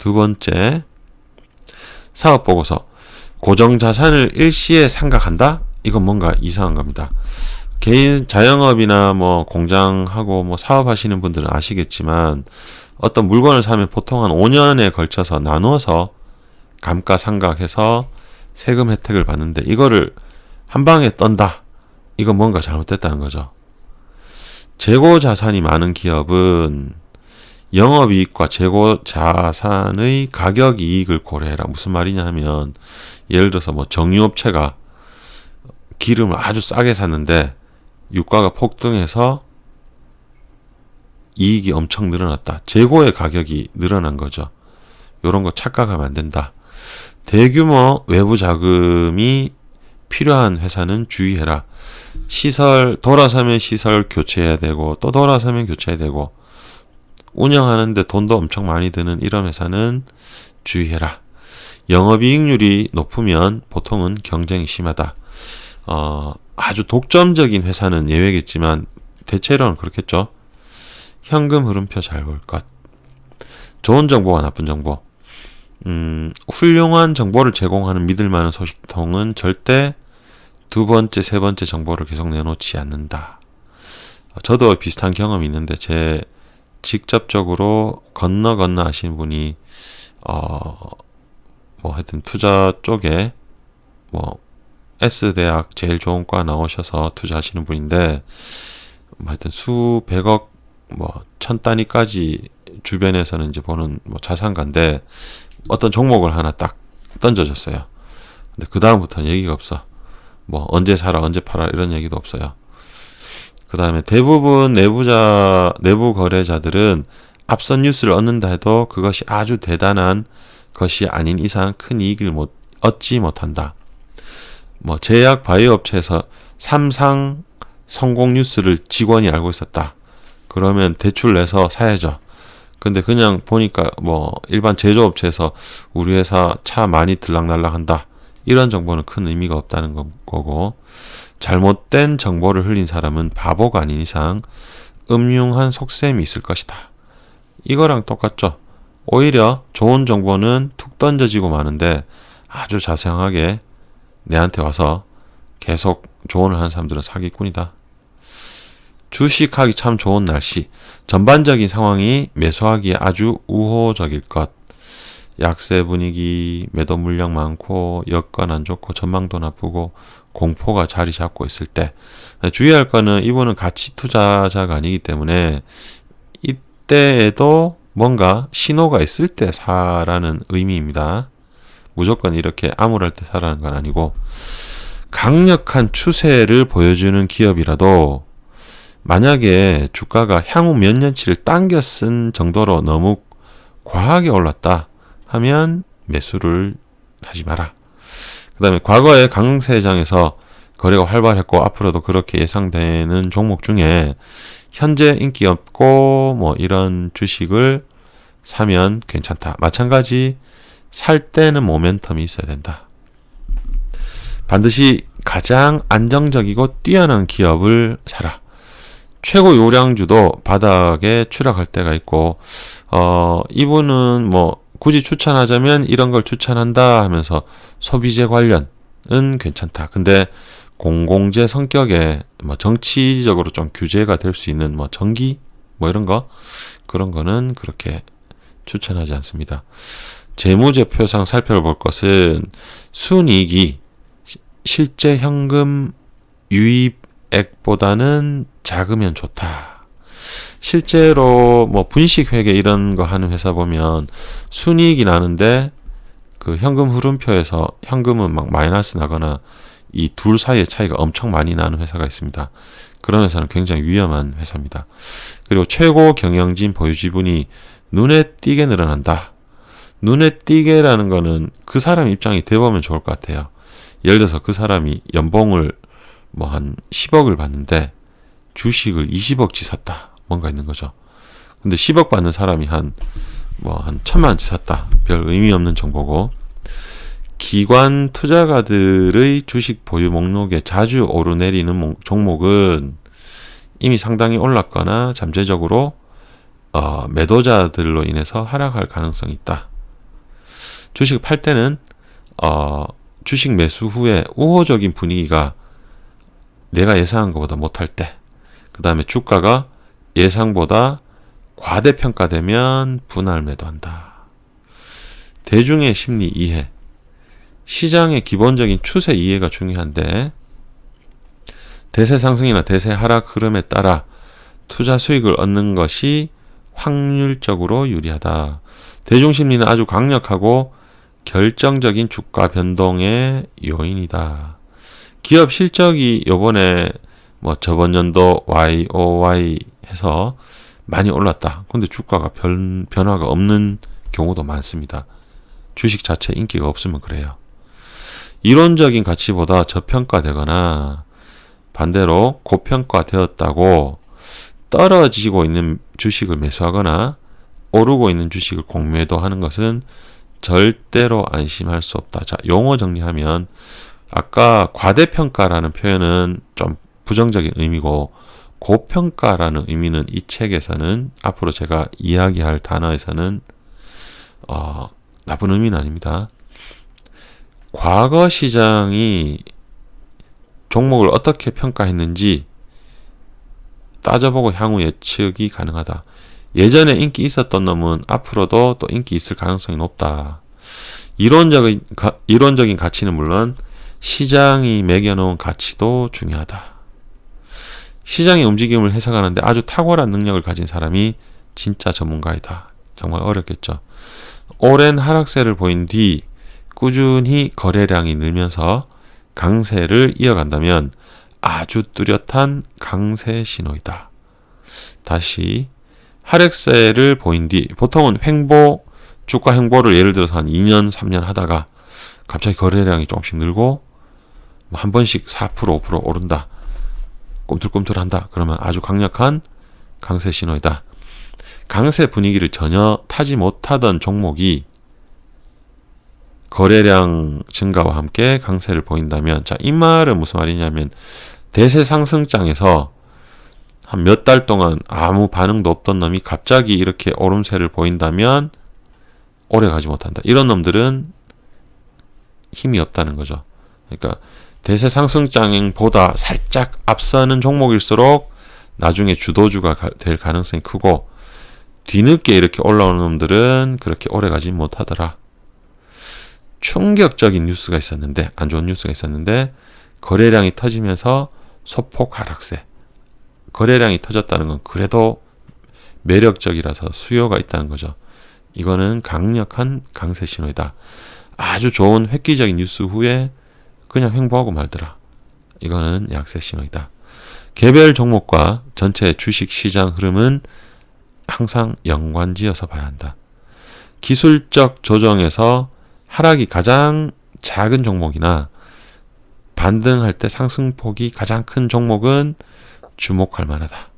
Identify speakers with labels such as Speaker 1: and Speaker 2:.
Speaker 1: 두 번째, 사업보고서. 고정자산을 일시에 상각한다? 이건 뭔가 이상한 겁니다. 개인 자영업이나 뭐 공장하고 뭐 사업하시는 분들은 아시겠지만 어떤 물건을 사면 보통 한 5년에 걸쳐서 나누어서 감가상각해서 세금 혜택을 받는데 이거를 한 방에 떤다. 이건 뭔가 잘못됐다는 거죠. 재고 자산이 많은 기업은 영업이익과 재고 자산의 가격 이익을 고려해라. 무슨 말이냐 하면 예를 들어서 뭐 정유업체가 기름을 아주 싸게 샀는데 유가가 폭등해서 이익이 엄청 늘어났다. 재고의 가격이 늘어난 거죠. 이런 거 착각하면 안 된다. 대규모 외부 자금이 필요한 회사는 주의해라. 시설 돌아서면 시설 교체해야 되고 또 돌아서면 교체해야 되고 운영하는데 돈도 엄청 많이 드는 이런 회사는 주의해라. 영업이익률이 높으면 보통은 경쟁이 심하다. 아주 독점적인 회사는 예외겠지만 대체로는 그렇겠죠. 현금 흐름표 잘 볼 것. 좋은 정보와 나쁜 정보. 훌륭한 정보를 제공하는 믿을 만한 소식통은 절대 두 번째, 세 번째 정보를 계속 내놓지 않는다. 저도 비슷한 경험이 있는데 제 직접적으로 건너 하시는 분이 뭐 하여튼 투자 쪽에 뭐 S대학 제일 좋은 과 나오셔서 투자하시는 분인데 하여튼 수백억 뭐 천 단위까지 주변에서는 이제 보는 뭐 자산가인데 어떤 종목을 하나 딱 던져줬어요. 근데 그 다음부터는 얘기가 없어. 뭐 언제 사라 언제 팔아 이런 얘기도 없어요. 그 다음에 대부분 내부 거래자들은 앞선 뉴스를 얻는다 해도 그것이 아주 대단한 것이 아닌 이상 큰 이익을 얻지 못한다. 뭐 제약 바이오 업체에서 삼상 성공 뉴스를 직원이 알고 있었다. 그러면 대출 내서 사야죠. 근데 그냥 보니까 뭐 일반 제조업체에서 우리 회사 차 많이 들락날락한다. 이런 정보는 큰 의미가 없다는 거고 잘못된 정보를 흘린 사람은 바보가 아닌 이상 음흉한 속셈이 있을 것이다. 이거랑 똑같죠. 오히려 좋은 정보는 툭 던져지고 마는데 아주 자세하게 내한테 와서 계속 조언을 하는 사람들은 사기꾼이다. 주식하기 참 좋은 날씨. 전반적인 상황이 매수하기에 아주 우호적일 것. 약세 분위기, 매도 물량 많고 여건 안 좋고 전망도 나쁘고 공포가 자리 잡고 있을 때 주의할 거는 이분은 가치 투자자가 아니기 때문에 이때에도 뭔가 신호가 있을 때 사라는 의미입니다. 무조건 이렇게 암울할 때 사라는 건 아니고 강력한 추세를 보여주는 기업이라도 만약에 주가가 향후 몇 년치를 당겨 쓴 정도로 너무 과하게 올랐다 하면 매수를 하지 마라. 그 다음에 과거에 강세장에서 거래가 활발했고 앞으로도 그렇게 예상되는 종목 중에 현재 인기 없고 뭐 이런 주식을 사면 괜찮다. 마찬가지 살 때는 모멘텀이 있어야 된다. 반드시 가장 안정적이고 뛰어난 기업을 사라. 최고 요량주도 바닥에 추락할 때가 있고 이분은 뭐 굳이 추천하자면 이런 걸 추천한다 하면서 소비재 관련은 괜찮다. 근데 공공재 성격에 뭐 정치적으로 좀 규제가 될 수 있는 뭐 전기 뭐 이런 거 그런 거는 그렇게 추천하지 않습니다. 재무제표상 살펴볼 것은 순이익이 실제 현금 유입액보다는 작으면 좋다. 실제로 뭐 분식회계 이런 거 하는 회사 보면 순이익이 나는데 그 현금 흐름표에서 현금은 막 마이너스 나거나 이 둘 사이의 차이가 엄청 많이 나는 회사가 있습니다. 그런 회사는 굉장히 위험한 회사입니다. 그리고 최고 경영진 보유 지분이 눈에 띄게 늘어난다. 눈에 띄게라는 거는 그 사람 입장이 돼보면 좋을 것 같아요. 예를 들어서 그 사람이 연봉을 뭐 한 10억을 받는데 주식을 20억치 샀다. 뭔가 있는 거죠. 근데 10억 받는 사람이 한 1000만원치 샀다. 별 의미 없는 정보고 기관 투자가들의 주식 보유 목록에 자주 오르내리는 종목은 이미 상당히 올랐거나 잠재적으로 매도자들로 인해서 하락할 가능성이 있다. 주식 팔 때는 주식 매수 후에 우호적인 분위기가 내가 예상한 것보다 못할 때, 그 다음에 주가가 예상보다 과대평가되면 분할 매도한다. 대중의 심리 이해, 시장의 기본적인 추세 이해가 중요한데 대세 상승이나 대세 하락 흐름에 따라 투자 수익을 얻는 것이 확률적으로 유리하다. 대중 심리는 아주 강력하고 결정적인 주가 변동의 요인이다. 기업 실적이 요번에 저번 연도 YOY 해서 많이 올랐다. 근데 주가가 변화가 없는 경우도 많습니다. 주식 자체 인기가 없으면 그래요. 이론적인 가치보다 저평가되거나 반대로 고평가되었다고 떨어지고 있는 주식을 매수하거나 오르고 있는 주식을 공매도하는 것은 절대로 안심할 수 없다. 자, 용어 정리하면 아까 과대평가라는 표현은 좀 부정적인 의미고 고평가라는 의미는 이 책에서는 앞으로 제가 이야기할 단어에서는 나쁜 의미는 아닙니다. 과거 시장이 종목을 어떻게 평가했는지 따져보고 향후 예측이 가능하다. 예전에 인기 있었던 놈은 앞으로도 또 인기 있을 가능성이 높다. 이론적인 가치는 물론 시장이 매겨놓은 가치도 중요하다. 시장의 움직임을 해석하는데 아주 탁월한 능력을 가진 사람이 진짜 전문가이다. 정말 어렵겠죠. 오랜 하락세를 보인 뒤 꾸준히 거래량이 늘면서 강세를 이어간다면 아주 뚜렷한 강세 신호이다. 다시 하락세를 보인 뒤 보통은 주가 횡보를 예를 들어서 한 2년 3년 하다가 갑자기 거래량이 조금씩 늘고 한 번씩 4% 5% 오른다. 꿈틀꿈틀한다. 그러면 아주 강력한 강세 신호이다. 강세 분위기를 전혀 타지 못하던 종목이 거래량 증가와 함께 강세를 보인다면, 자, 이 말은 무슨 말이냐면 대세 상승장에서 한 몇 달 동안 아무 반응도 없던 놈이 갑자기 이렇게 오름세를 보인다면 오래 가지 못한다. 이런 놈들은 힘이 없다는 거죠. 그러니까 대세 상승장보다 살짝 앞서는 종목일수록 나중에 주도주가 될 가능성이 크고 뒤늦게 이렇게 올라오는 놈들은 그렇게 오래 가지 못하더라. 충격적인 뉴스가 있었는데, 안 좋은 뉴스가 있었는데 거래량이 터지면서 소폭 하락세. 거래량이 터졌다는 건 그래도 매력적이라서 수요가 있다는 거죠. 이거는 강력한 강세 신호이다. 아주 좋은 획기적인 뉴스 후에 그냥 횡보하고 말더라. 이거는 약세 신호이다. 개별 종목과 전체 주식 시장 흐름은 항상 연관지어서 봐야 한다. 기술적 조정에서 하락이 가장 작은 종목이나 반등할 때 상승폭이 가장 큰 종목은 주목할 만하다.